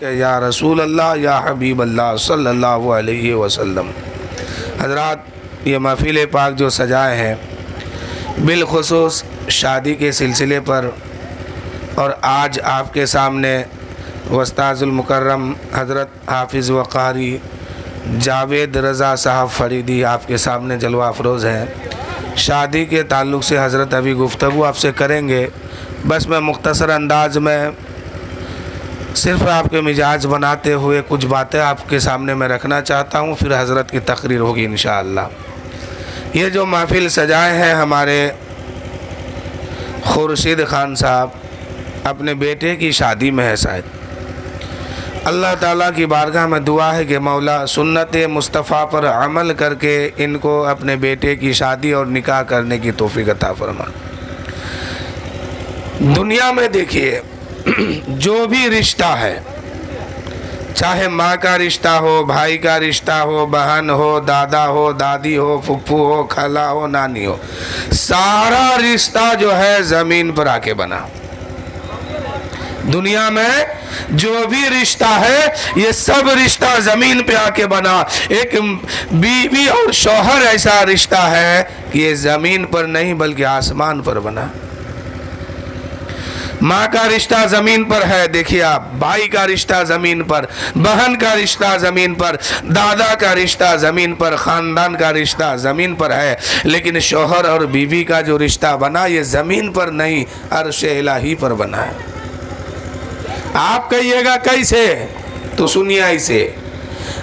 علیک یا رسول اللہ یا حبیب اللہ صلی اللہ علیہ وسلم۔ حضرات، یہ محفل پاک جو سجائے ہیں بالخصوص شادی کے سلسلے پر، اور آج آپ کے سامنے استاذ المکرم حضرت حافظ و قاری جاوید رضا صاحب فریدی آپ کے سامنے جلوہ افروز ہیں۔ شادی کے تعلق سے حضرت ابھی گفتگو آپ سے کریں گے، بس میں مختصر انداز میں صرف آپ کے مزاج بناتے ہوئے کچھ باتیں آپ کے سامنے میں رکھنا چاہتا ہوں، پھر حضرت کی تقریر ہوگی انشاءاللہ۔ یہ جو محفل سجائے ہیں ہمارے خورشید خان صاحب، اپنے بیٹے کی شادی میں ہے شاید۔ اللہ تعالیٰ کی بارگاہ میں دعا ہے کہ مولا سنت مصطفیٰ پر عمل کر کے ان کو اپنے بیٹے کی شادی اور نکاح کرنے کی توفیق عطا فرما۔ دنیا میں دیکھیے، جو بھی رشتہ ہے، چاہے ماں کا رشتہ ہو، بھائی کا رشتہ ہو، بہن ہو، دادا ہو، دادی ہو، پھپھو ہو، خالہ ہو، نانی ہو، سارا رشتہ جو ہے زمین پر آ کے بنا۔ دنیا میں جو بھی رشتہ ہے یہ سب رشتہ زمین پہ آ کے بنا۔ ایک بیوی اور شوہر ایسا رشتہ ہے کہ یہ زمین پر نہیں بلکہ آسمان پر بنا۔ ماں کا رشتہ زمین پر ہے، دیکھیے آپ، بھائی کا رشتہ زمین پر، بہن کا رشتہ زمین پر، دادا کا رشتہ زمین پر، خاندان کا رشتہ زمین پر ہے، لیکن شوہر اور بیوی کا جو رشتہ بنا یہ زمین پر نہیں، عرش الہی پر بنا ہے۔ آپ کہیے گا کیسے؟ تو سنیے ایسے۔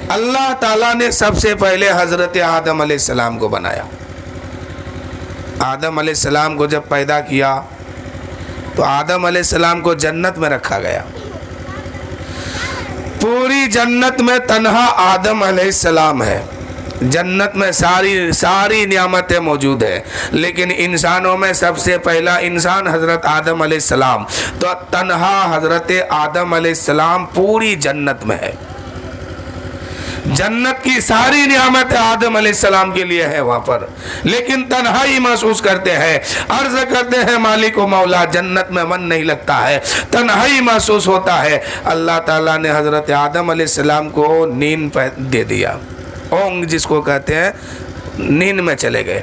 اللہ تعالیٰ نے سب سے پہلے حضرت آدم علیہ السلام کو بنایا۔ آدم علیہ السلام کو جب پیدا کیا تو آدم علیہ السلام کو جنت میں رکھا گیا۔ پوری جنت میں تنہا آدم علیہ السلام ہے۔ جنت میں ساری نعمتیں موجود ہیں، لیکن انسانوں میں سب سے پہلا انسان حضرت آدم علیہ السلام، تو تنہا حضرت آدم علیہ السلام پوری جنت میں ہے۔ جنت کی ساری نعمتیں آدم علیہ السلام کے لیے ہے وہاں پر، لیکن تنہائی محسوس کرتے ہیں، عرض کرتے ہیں مالک و مولا جنت میں من نہیں لگتا ہے، تنہائی محسوس ہوتا ہے۔ اللہ تعالیٰ نے حضرت آدم علیہ السلام کو نیند دے دیا، اونگ جس کو کہتے ہیں، نیند میں چلے گئے۔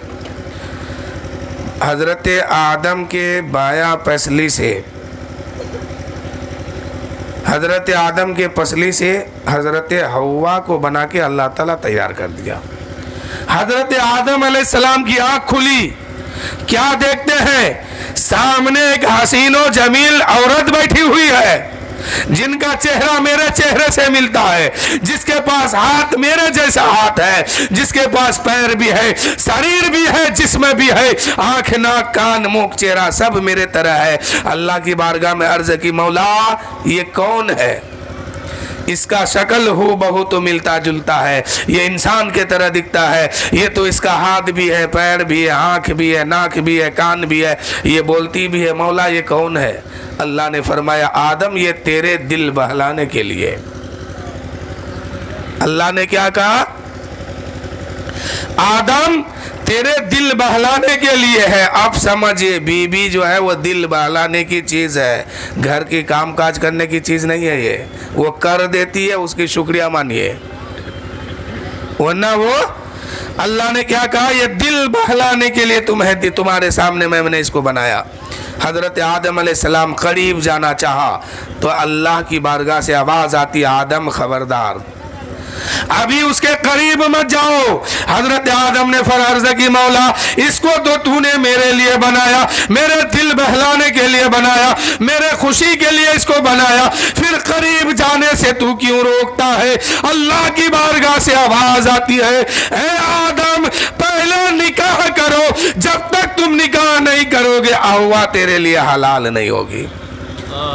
حضرت آدم کے بایاں پسلی سے، حضرت آدم کے پسلی سے حضرت حوا کو بنا کے اللہ تعالیٰ تیار کر دیا۔ حضرت آدم علیہ السلام کی آنکھ کھلی، کیا دیکھتے ہیں؟ سامنے ایک حسین و جمیل عورت بیٹھی ہوئی ہے، جن کا چہرہ میرے چہرے سے ملتا ہے، جس کے پاس ہاتھ میرے جیسا ہاتھ ہے، جس کے پاس پیر بھی ہے، شریر بھی ہے، جسم بھی ہے، آنکھ، ناک، کان، منہ، چہرہ سب میرے طرح ہے۔ اللہ کی بارگاہ میں عرض کی، مولا یہ کون ہے؟ اس کا شکل ہو بہو تو ملتا جلتا ہے، یہ انسان کے طرح دکھتا ہے، یہ تو اس کا ہاتھ بھی ہے، پیر بھی ہے، آنکھ بھی ہے، ناک بھی ہے، کان بھی ہے، یہ بولتی بھی ہے، مولا یہ کون ہے؟ اللہ نے فرمایا، آدم یہ تیرے دل بہلانے کے لیے۔ اللہ نے کیا کہا؟ آدم تیرے دل بہلانے کے لیے ہے۔ اب سمجھے، بیوی جو ہے وہ دل بہلانے کی چیز ہے، گھر کی کام کاج کرنے کی چیز نہیں ہے، یہ وہ کر دیتی ہے، اس کی شکریہ مانیے، ورنہ وہ اللہ نے کیا کہا؟ یہ دل بہلانے کے لیے تمہارے سامنے میں نے اس کو بنایا۔ حضرت آدم علیہ السلام قریب جانا چاہا تو اللہ کی بارگاہ سے آواز آتی، آدم خبردار، ابھی اس کے قریب مت جاؤ۔ حضرت آدم نے عرض کی، مولا اس کو تو نے میرے لیے بنایا، میرے دل بہلانے کے لیے بنایا، میرے خوشی کے لیے اس کو بنایا، پھر قریب جانے سے تو کیوں روکتا ہے؟ اللہ کی بارگاہ سے آواز آتی ہے، اے آدم پہلے نکاح کرو، جب تک تم نکاح نہیں کرو گے حوا تیرے لیے حلال نہیں ہوگی۔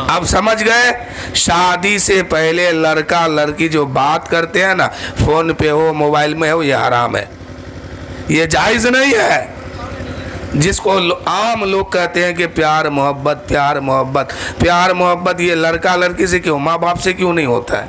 اب سمجھ گئے؟ شادی سے پہلے لڑکا لڑکی جو بات کرتے ہیں نا، فون پہ ہو، موبائل میں ہو، یہ حرام ہے، یہ جائز نہیں ہے۔ جس کو عام لوگ کہتے ہیں کہ پیار محبت، پیار محبت، پیار محبت، یہ لڑکا لڑکی سے کیوں، ماں باپ سے کیوں نہیں ہوتا ہے؟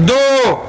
2।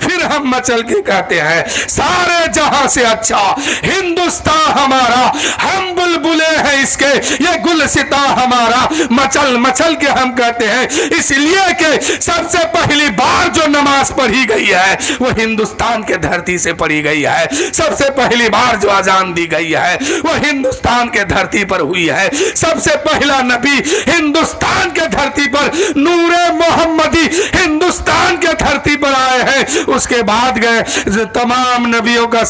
پھر ہم مچل کے کہتے ہیں سارے جہاں سے اچھا ہندوستان ہمارا، ہم بلبلے ہیں اس کے یہ گلستاں ہمارا، مچل مچل کے ہم کہتے ہیں، اس لیے کہ سب سے پہلی بار جو نماز پڑھی گئی ہے وہ ہندوستان کے دھرتی سے پڑھی گئی ہے، سب سے پہلی بار جو اذان دی گئی ہے وہ ہندوستان کے دھرتی پر ہوئی ہے، سب سے پہلا نبی ہندوستان کے دھرتی پر، نور محمدی ہندوستان کے دھرتی پر آئے ہیں، اس کے بعد گئے تمام نبیوں کا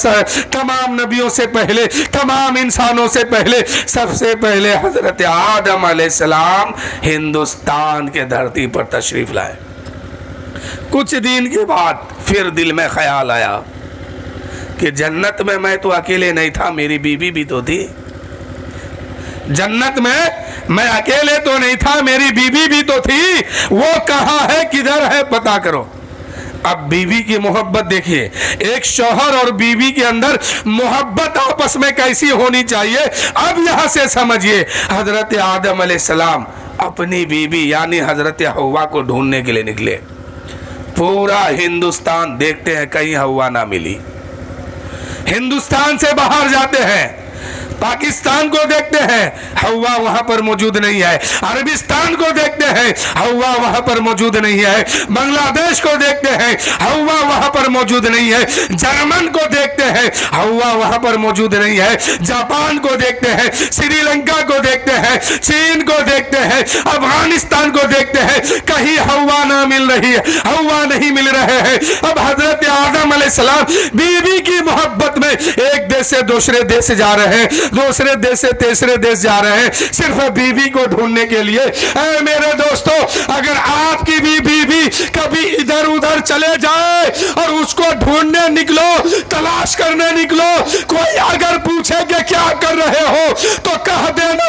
تمام نبیوں سے پہلے، تمام انسانوں سے پہلے، سب سے پہلے حضرت آدم علیہ السلام ہندوستان کے دھرتی پر تشریف لائے۔ کچھ دن کے بعد پھر دل میں خیال آیا کہ جنت میں تو اکیلے نہیں تھا، میری بیوی بھی تو تھی، جنت میں اکیلے تو نہیں تھا، میری بیوی بھی تو تھی، وہ کہاں ہے کدھر ہے پتا کرو۔ اب بیوی کی محبت دیکھیے، ایک شوہر اور بیوی کے اندر محبت آپس میں کیسی ہونی چاہیے، اب یہاں سے سمجھیے حضرت آدم علیہ السلام اپنی بیوی یعنی حضرت حوا کو ڈھونڈنے کے لیے نکلے، پورا ہندوستان دیکھتے ہیں کہیں حوا نہ ملی، ہندوستان سے باہر جاتے ہیں، پاکستان کو دیکھتے ہیں، حوا وہاں پر موجود نہیں ہے، عربستان کو دیکھتے ہیں، حوا وہاں پر موجود نہیں ہے، بنگلہ دیش کو دیکھتے ہیں، حوا وہاں پر موجود نہیں ہے، جرمن کو دیکھتے ہیں، حوا وہاں پر موجود نہیں ہے، جاپان کو دیکھتے ہیں، سری لنکا کو دیکھتے ہیں، چین کو دیکھتے ہیں، افغانستان کو دیکھتے ہیں، کہیں حوا نہ مل رہی ہے، حوا نہیں مل رہے ہیں۔ اب حضرت آدم علیہ السلام بیوی کی محبت میں ایک دیش سے دوسرے دیش سے جا رہے ہیں، دوسرے دیش سے تیسرے دیش جا رہے ہیں، صرف بیوی کو ڈھونڈنے کے لیے۔ اے میرے دوستو، اگر آپ کی بھی بیوی کبھی ادھر ادھر چلے جائے اور اس کو ڈھونڈنے نکلو، تلاش کرنے نکلو، کوئی اگر پوچھے کہ کیا کر رہے ہو تو کہہ دینا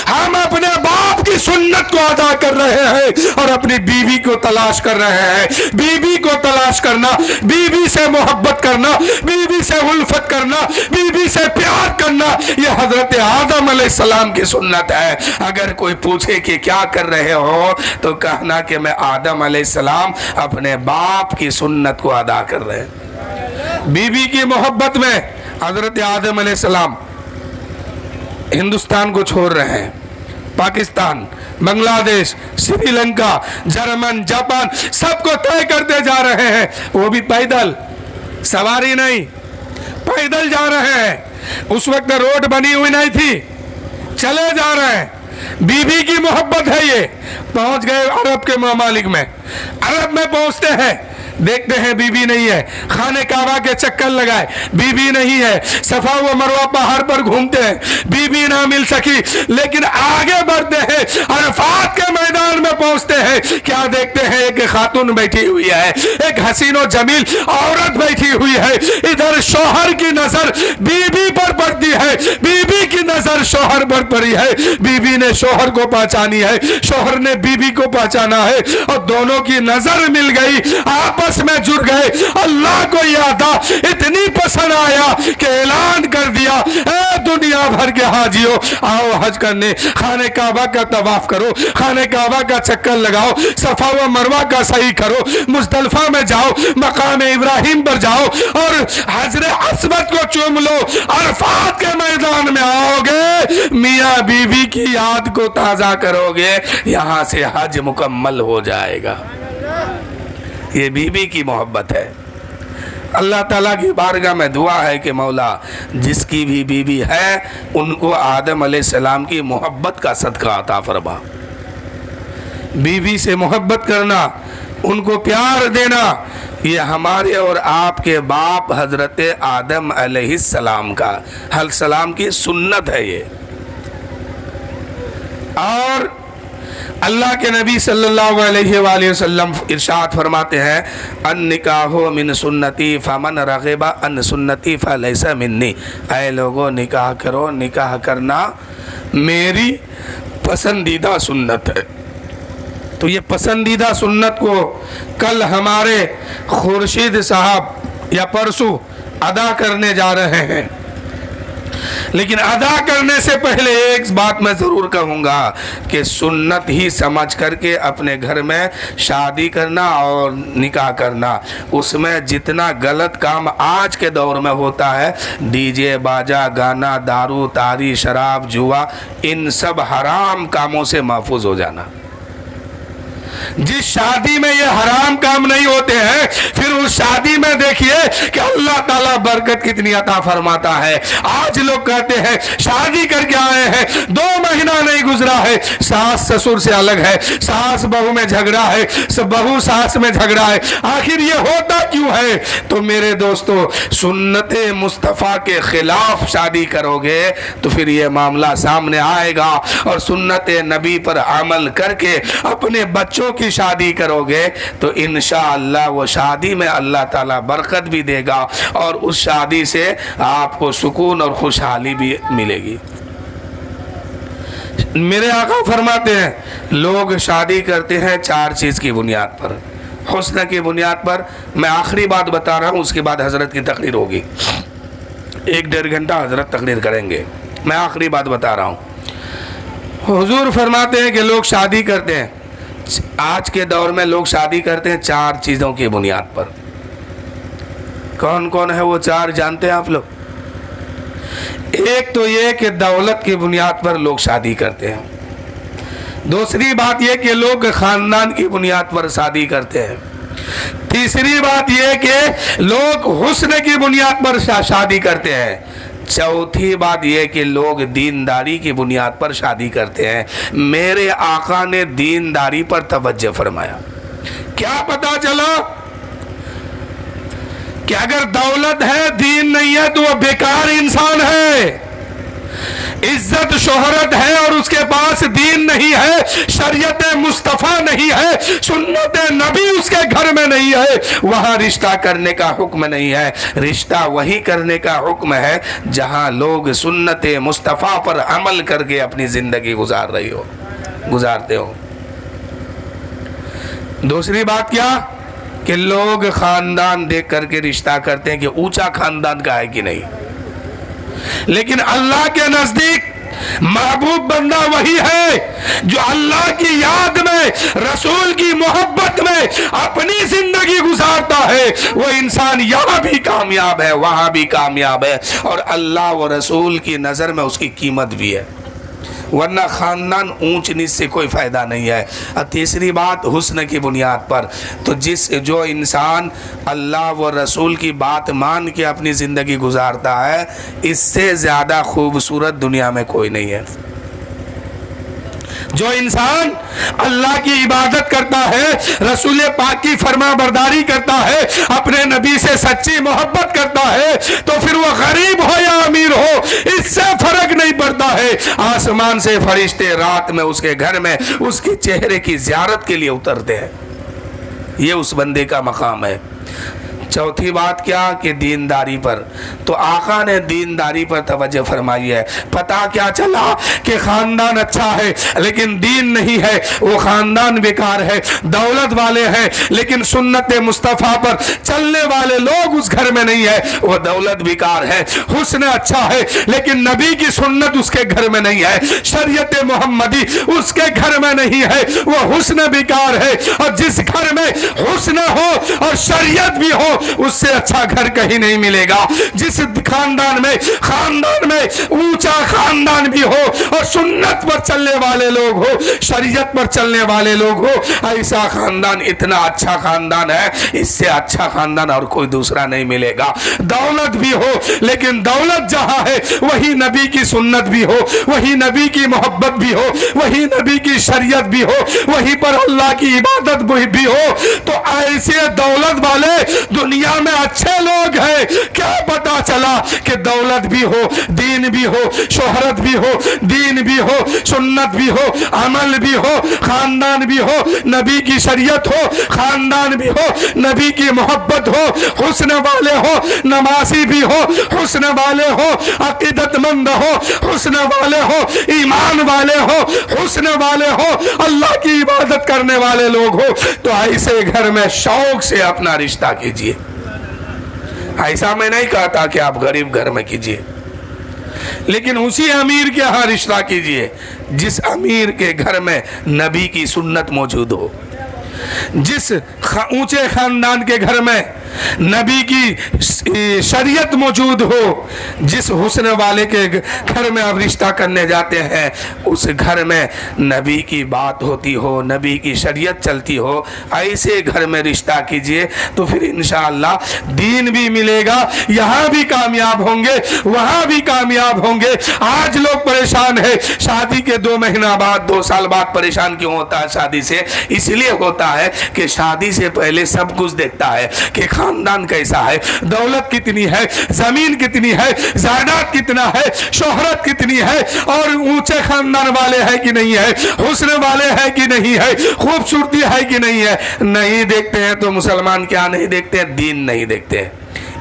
ہم اپنے باپ کی سنت کو ادا کر رہے ہیں اور اپنی بیوی کو تلاش کر رہے ہیں۔ بیوی کو تلاش کرنا، بیوی سے محبت کرنا، بیوی سے الفت کرنا، بیوی سے پیار کرنا، یہ حضرت آدم علیہ السلام کی سنت ہے۔ اگر کوئی پوچھے کہ کیا کر رہے ہو تو کہنا کہ میں آدم علیہ السلام اپنے باپ کی سنت کو ادا کر رہے ہیں۔ بیوی کی محبت میں حضرت آدم علیہ السلام ہندوستان کو چھوڑ رہے ہیں، پاکستان، بنگلہ دیش، سری لنکا، جرمن، جاپان سب کو طے کرتے جا رہے ہیں، وہ بھی پیدل، سواری نہیں، پیدل جا رہے ہیں۔ اس وقت روڈ بنی ہوئی نہیں تھی، چلے جا رہے ہیں، بیوی کی محبت ہے۔ یہ پہنچ گئے عرب کے ممالک میں، عرب میں پہنچتے ہیں، دیکھتے ہیں بیوی نہیں ہے، خانہ کعبہ کے چکر لگائے، بیوی نہیں ہے، صفا و مروہ پہاڑ پر گھومتے ہیں، بیوی نہ مل سکی، لیکن آگے بڑھتے ہیں، عرفات کے میدان میں پہنچتے ہیں، کیا دیکھتے ہیں ایک خاتون بیٹھی ہوئی ہے، ایک حسین و جمیل عورت بیٹھی ہوئی ہے، ادھر شوہر کی نظر بیوی پر پڑتی ہے، بیوی کی نظر شوہر پر پڑی ہے، بیوی نے شوہر کو پہچانی ہے، شوہر نے بیوی کو پہچانا ہے، اور دونوں کی نظر مل گئی، آپس میں جڑ گئے۔ اللہ کو یہ ادا اتنی پسند آیا کہ اعلان کر دیا، اے دنیا بھر کے حاجیوں، آؤ حج کرنے، خانہ کعبہ کا طواف کرو، خانہ کعبہ کا چکر لگاؤ، صفا و مروہ کا سعی کرو، مزدلفہ میں جاؤ، مقام ابراہیم پر جاؤ اور حجر اسود کو چوم لو، عرفات کے میدان میں آؤ گے، میاں بیوی کی یاد کو تازہ کرو گے، یہاں سے حج مکمل ہو جائے گا۔ یہ بیوی کی محبت ہے۔ اللہ تعالیٰ کی بارگاہ میں دعا ہے کہ مولا جس کی بھی بیوی ہے ان کو آدم علیہ السلام کی محبت کا صدقہ عطا فرما۔ بیوی سے محبت کرنا، ان کو پیار دینا، یہ ہمارے اور آپ کے باپ حضرت آدم علیہ السلام کی سنت ہے یہ۔ اور اللہ کے نبی صلی اللہ علیہ وآلہ وسلم ارشاد فرماتے ہیں، النکاح من سنتی فمن رغب عن سنتی فلیس منی۔ اے لوگوں نکاح کرو، نکاح کرنا میری پسندیدہ سنت ہے۔ تو یہ پسندیدہ سنت کو کل ہمارے خورشید صاحب یا پرسوں ادا کرنے جا رہے ہیں، لیکن ادا کرنے سے پہلے ایک بات میں ضرور کہوں گا کہ سنت ہی سمجھ کر کے اپنے گھر میں شادی کرنا اور نکاح کرنا. اس میں جتنا غلط کام آج کے دور میں ہوتا ہے، ڈی جے، باجا، گانا، دارو، تاری، شراب، جوا، ان سب حرام کاموں سے محفوظ ہو جانا. جس شادی میں یہ حرام کام نہیں ہوتے ہیں، پھر اس شادی میں دیکھیے کہ اللہ تعالیٰ برکت کتنی عطا فرماتا ہے. آج لوگ کہتے ہیں شادی کر کے آئے ہیں، 2 مہینہ نہیں گزرا ہے، ساس سسر سے الگ ہے، ساس بہو میں جھگڑا ہے، بہو ساس میں جھگڑا ہے. آخر یہ ہوتا کیوں ہے؟ تو میرے دوستو، سنت مصطفیٰ کے خلاف شادی کرو گے تو پھر یہ معاملہ سامنے آئے گا، اور سنت نبی پر عمل کر کے اپنے بچوں کی شادی کرو گے تو انشاءاللہ وہ شادی میں اللہ تعالیٰ برکت بھی دے گا، اور اس شادی سے آپ کو سکون اور خوشحالی بھی ملے گی. میرے آقا فرماتے ہیں لوگ شادی کرتے ہیں 4 چیز کی بنیاد پر. حسن کی بنیاد پر. میں آخری بات بتا رہا ہوں، اس کے بعد حضرت کی تقریر ہوگی. 1-1.5 گھنٹہ حضرت تقریر کریں گے. میں آخری بات بتا رہا ہوں. حضور فرماتے ہیں کہ لوگ شادی کرتے ہیں، آج کے دور میں لوگ شادی کرتے ہیں 4 چیزوں کی بنیاد پر. کون کون ہے وہ 4 جانتے ہیں آپ لوگ؟ ایک تو یہ کہ دولت کی بنیاد پر لوگ شادی کرتے ہیں. دوسری بات یہ کہ لوگ خاندان کی بنیاد پر شادی کرتے ہیں. تیسری بات یہ کہ لوگ حسن کی بنیاد پر شادی کرتے ہیں. چوتھی بات یہ کہ لوگ دینداری کی بنیاد پر شادی کرتے ہیں. میرے آقا نے دینداری پر توجہ فرمایا. کیا پتا چلا کہ اگر دولت ہے، دین نہیں ہے تو وہ بیکار انسان ہے. عزت شہرت ہے اور اس کے پاس دین نہیں ہے، شریعت مصطفیٰ نہیں ہے، سنت نبی اس کے گھر میں نہیں ہے، وہاں رشتہ کرنے کا حکم نہیں ہے. رشتہ وہی کرنے کا حکم ہے جہاں لوگ سنت مصطفیٰ پر عمل کر کے اپنی زندگی گزارتے ہو. دوسری بات کیا کہ لوگ خاندان دیکھ کر کے رشتہ کرتے ہیں کہ اونچا خاندان کا ہے کہ نہیں. لیکن اللہ کے نزدیک محبوب بندہ وہی ہے جو اللہ کی یاد میں، رسول کی محبت میں اپنی زندگی گزارتا ہے. وہ انسان یہاں بھی کامیاب ہے، وہاں بھی کامیاب ہے، اور اللہ و رسول کی نظر میں اس کی قیمت بھی ہے. ورنہ خاندان اونچ نیچ سے کوئی فائدہ نہیں ہے. اور تیسری بات حسن کی بنیاد پر. تو جو انسان اللہ و رسول کی بات مان کے اپنی زندگی گزارتا ہے، اس سے زیادہ خوبصورت دنیا میں کوئی نہیں ہے. جو انسان اللہ کی عبادت کرتا ہے، رسول پاک کی فرما برداری کرتا ہے، اپنے نبی سے سچی محبت کرتا ہے، تو پھر وہ غریب ہو یا امیر ہو اس سے فرق نہیں پڑتا ہے. آسمان سے فرشتے رات میں اس کے گھر میں اس کے چہرے کی زیارت کے لیے اترتے ہیں. یہ اس بندے کا مقام ہے. چوتھی بات کیا کہ دینداری پر. تو آقا نے دینداری پر توجہ فرمائی ہے. پتا کیا چلا کہ خاندان اچھا ہے لیکن دین نہیں ہے، وہ خاندان بیکار ہے. دولت والے ہیں لیکن سنت مصطفیٰ پر چلنے والے لوگ اس گھر میں نہیں ہے، وہ دولت بیکار ہے. حسن اچھا ہے لیکن نبی کی سنت اس کے گھر میں نہیں ہے، شریعت محمدی اس کے گھر میں نہیں ہے، وہ حسن بیکار ہے. اور جس گھر میں حسن ہو اور شریعت بھی ہو، اس سے اچھا گھر کہیں نہیں ملے گا. جس خاندان میں اونچا خاندان بھی ہو اور سنت پر چلنے والے لوگ ہو، شریعت پر چلنے والے لوگ ہو، ایسا خاندان اتنا اچھا خاندان ہے، اس سے اچھا خاندان اور کوئی دوسرا نہیں ملے گا. دولت بھی ہو لیکن دولت جہاں ہے وہی نبی کی سنت بھی ہو، وہی نبی کی محبت بھی ہو، وہی نبی کی شریعت بھی ہو، وہی پر اللہ کی عبادت بھی ہو. تو ایسے دولت والے دنیا میں اچھے لوگ ہیں. کیا پتا چلا کہ دولت بھی ہو، دین بھی ہو، شہرت بھی ہو، دین بھی ہو، سنت بھی ہو، عمل بھی ہو، خاندان بھی ہو، نبی کی شریعت ہو، خاندان بھی ہو، نبی کی محبت ہو، حسن والے ہو، نمازی بھی ہو، حسن والے ہو، عقیدت مند ہو، حسن والے ہو، ایمان والے ہو، حسن والے ہو، اللہ کی عبادت کرنے والے لوگ ہو. تو ایسے گھر میں شوق سے اپنا رشتہ کیجئے. ایسا میں نہیں کہتا کہ آپ غریب گھر میں کیجئے، لیکن اسی امیر کے ہاں رشتہ کیجئے جس امیر کے گھر میں نبی کی سنت موجود ہو، جس اونچے خاندان کے گھر میں نبی کی شریعت موجود ہو، جس حسن والے کے گھر میں آپ رشتہ کرنے جاتے ہیں اس گھر میں نبی کی بات ہوتی ہو، نبی کی شریعت چلتی ہو، ایسے گھر میں رشتہ کیجئے تو پھر انشاءاللہ دین بھی ملے گا، یہاں بھی کامیاب ہوں گے، وہاں بھی کامیاب ہوں گے۔ آج لوگ پریشان ہیں شادی کے 2 مہینہ بعد 2 سال بعد پریشان کیوں ہوتا ہے شادی سے؟ اس لیے ہوتا ہے کہ شادی سے پہلے سب کچھ دیکھتا ہے کہ خاندان کیسا ہے، دولت کتنی ہے، زمین کتنی ہے، جائیداد کتنا ہے، شہرت کتنی ہے، اور اونچے خاندان والے ہیں کہ نہیں ہے، حسن والے ہیں کہ نہیں ہے، خوبصورتی ہے کہ نہیں ہے۔ نہیں دیکھتے ہیں تو مسلمان کیا نہیں دیکھتے ہیں؟ دین نہیں دیکھتے ہیں،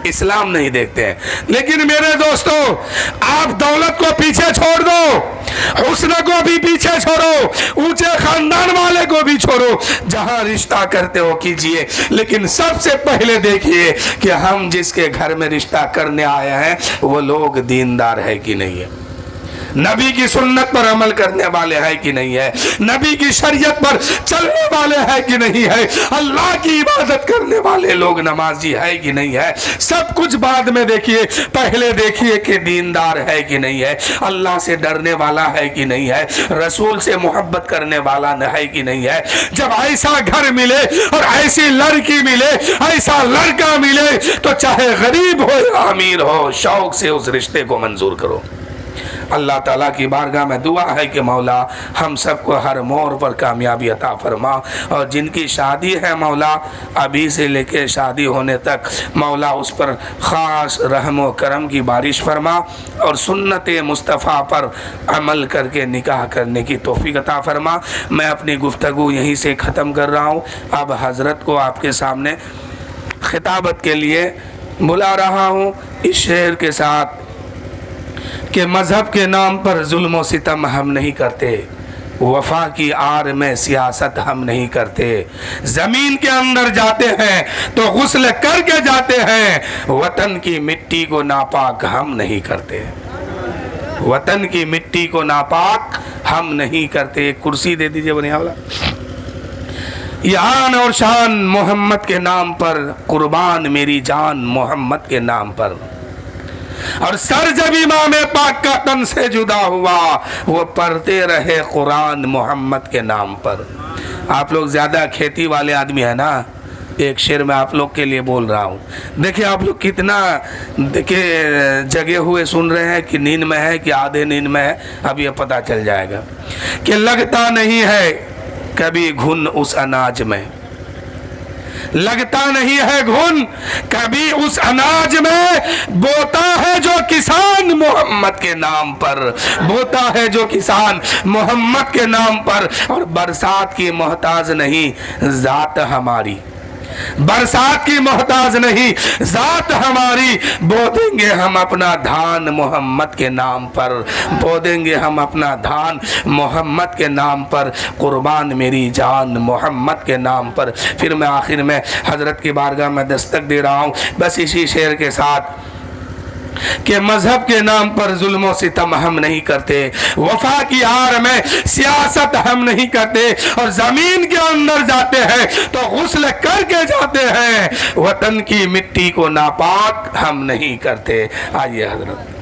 اسلام نہیں دیکھتے ہیں۔ لیکن میرے دوستو، آپ دولت کو پیچھے چھوڑ دو، حسن کو بھی پیچھے چھوڑو، اونچے خاندان والے کو بھی چھوڑو، جہاں رشتہ کرتے ہو کیجئے، لیکن سب سے پہلے دیکھیے کہ ہم جس کے گھر میں رشتہ کرنے آئے ہیں وہ لوگ دیندار ہے کہ نہیں ہے، نبی کی سنت پر عمل کرنے والے ہیں کہ نہیں ہے، نبی کی شریعت پر چلنے والے ہیں کہ نہیں ہے، اللہ کی عبادت کرنے والے لوگ نمازی ہے کہ نہیں ہے۔ سب کچھ بعد میں دیکھیے، پہلے دیکھیے کہ دیندار ہے کہ نہیں ہے، اللہ سے ڈرنے والا ہے کہ نہیں ہے، رسول سے محبت کرنے والا ہے کہ نہیں ہے۔ جب ایسا گھر ملے اور ایسی لڑکی ملے، ایسا لڑکا ملے، تو چاہے غریب ہو یا امیر ہو، شوق سے اس رشتے کو منظور کرو۔ اللہ تعالیٰ کی بارگاہ میں دعا ہے کہ مولا ہم سب کو ہر موڑ پر کامیابی عطا فرما، اور جن کی شادی ہے مولا ابھی سے لے کے شادی ہونے تک، مولا اس پر خاص رحم و کرم کی بارش فرما، اور سنت مصطفیٰ پر عمل کر کے نکاح کرنے کی توفیق عطا فرما۔ میں اپنی گفتگو یہیں سے ختم کر رہا ہوں، اب حضرت کو آپ کے سامنے خطابت کے لیے بلا رہا ہوں اس شعر کے ساتھ کہ مذہب کے نام پر ظلم و ستم ہم نہیں کرتے، وفا کی آر میں سیاست ہم نہیں کرتے، زمین کے اندر جاتے ہیں تو غسل کر کے جاتے ہیں، وطن کی مٹی کو ناپاک ہم نہیں کرتے، وطن کی مٹی کو ناپاک ہم نہیں کرتے۔ کرسی دے دیجئے بنیا والا۔ یہ آن اور شان محمد کے نام پر، قربان میری جان محمد کے نام پر، اور سر جب امام پاک کا تن سے جدا ہوا وہ پڑھتے رہے قرآن محمد کے نام پر۔ آپ لوگ زیادہ کھیتی والے آدمی ہیں نا، ایک شعر میں آپ لوگ کے لیے بول رہا ہوں، دیکھیں آپ لوگ کتنا جگے ہوئے سن رہے ہیں کہ نیند میں ہے کہ آدھے نیند میں ہے، اب یہ پتہ چل جائے گا کہ لگتا نہیں ہے کبھی گھن اس اناج میں، لگتا نہیں ہے گھن کبھی اس اناج میں، بوتا ہے جو کسان محمد کے نام پر، بوتا ہے جو کسان محمد کے نام پر، اور برسات کی محتاج نہیں ذات ہماری، برسات کی محتاج نہیں ذات ہماری، بو دیں گے ہم اپنا دھان محمد کے نام پر، بو دیں گے ہم اپنا دھان محمد کے نام پر، قربان میری جان محمد کے نام پر۔ پھر میں آخر میں حضرت کی بارگاہ میں دستک دے رہا ہوں بس اسی شعر کے ساتھ کہ مذہب کے نام پر ظلم و ستم ہم نہیں کرتے، وفا کی آڑ میں سیاست ہم نہیں کرتے، اور زمین کے اندر جاتے ہیں تو غسل کر کے جاتے ہیں، وطن کی مٹی کو ناپاک ہم نہیں کرتے۔ آئیے حضرت۔